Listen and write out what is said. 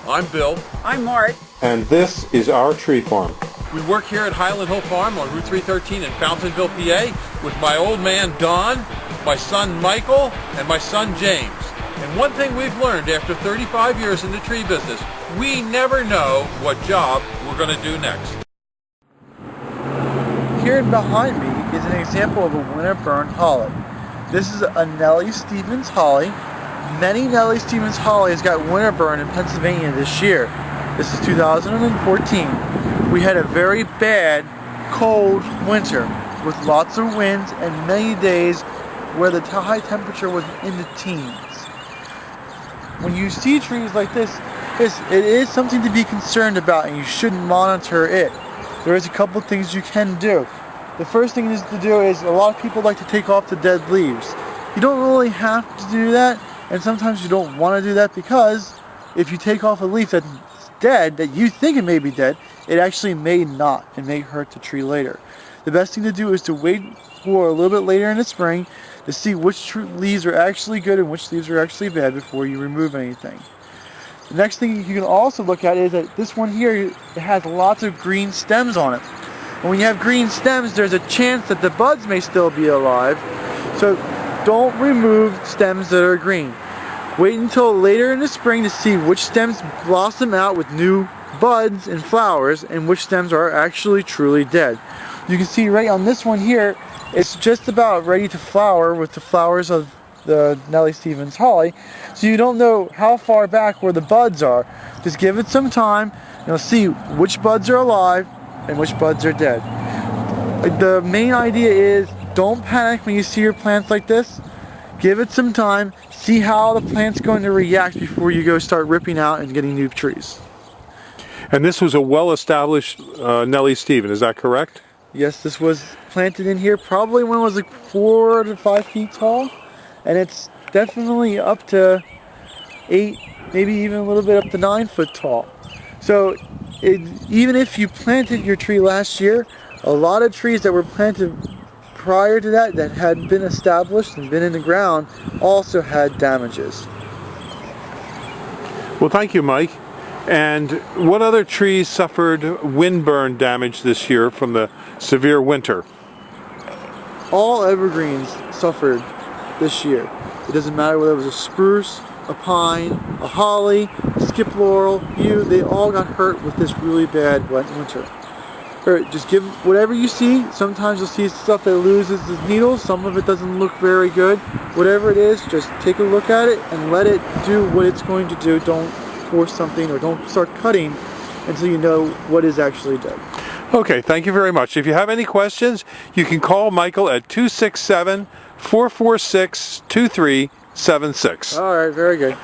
I'm Bill. I'm Mart. And this is our tree farm. We work here at Highland Hill Farm on Route 313 in Fountainville, PA with my old man Don, my son Michael, and my son James. And one thing we've learned after 35 years in the tree business, we never know what job we're going to do next. Here behind me is an example of a Winterburn holly. This is a Nellie Stevens holly. Many Nellie Stevens hollies got Winterburn in Pennsylvania this year. This is 2014. We had a very bad, cold winter with lots of winds and many days where the high temperature was in the teens. When you see trees like this, it is something to be concerned about, and you should monitor it. There is a couple things you can do. The first thing to do is a lot of people like to take off the dead leaves. You don't really have to do that, and sometimes you don't want to do that because if you take off a leaf that's dead, that you think it may be dead, it actually may not and may hurt the tree later. The best thing to do is to wait for a little bit later in the spring to see which leaves are actually good and which leaves are actually bad before you remove anything. The next thing you can also look at is that this one here, it has lots of green stems on it. And when you have green stems, there's a chance that the buds may still be alive. So don't remove stems that are green. Wait until later in the spring to see which stems blossom out with new buds and flowers and which stems are actually truly dead. You can see right on this one here, it's just about ready to flower with the flowers of the Nellie Stevens holly. So you don't know how far back where the buds are. Just give it some time and you'll see which buds are alive and which buds are dead. The main idea is don't panic when you see your plants like this. Give it some time, see how the plant's going to react before you go start ripping out and getting new trees. And this was a well-established Nellie Stevens, is that correct? Yes, this was planted in here probably when it was like 4 to 5 feet tall, and it's definitely up to 8, maybe even a little bit up to 9 foot tall. So even if you planted your tree last year, a lot of trees that were planted prior to that had been established and been in the ground also had damages. Well, thank you, Mike. And what other trees suffered windburn damage this year from the severe winter? All evergreens suffered this year. It doesn't matter whether it was a spruce, a pine, a holly, a skip laurel, yew, they all got hurt with this really bad wet winter. Just give whatever you see. Sometimes you'll see stuff that loses its needles. Some of it doesn't look very good. Whatever it is, just take a look at it and let it do what it's going to do. Don't force something or don't start cutting until you know what is actually dead. Okay, thank you very much. If you have any questions, you can call Michael at 267-446-2376. All right, very good.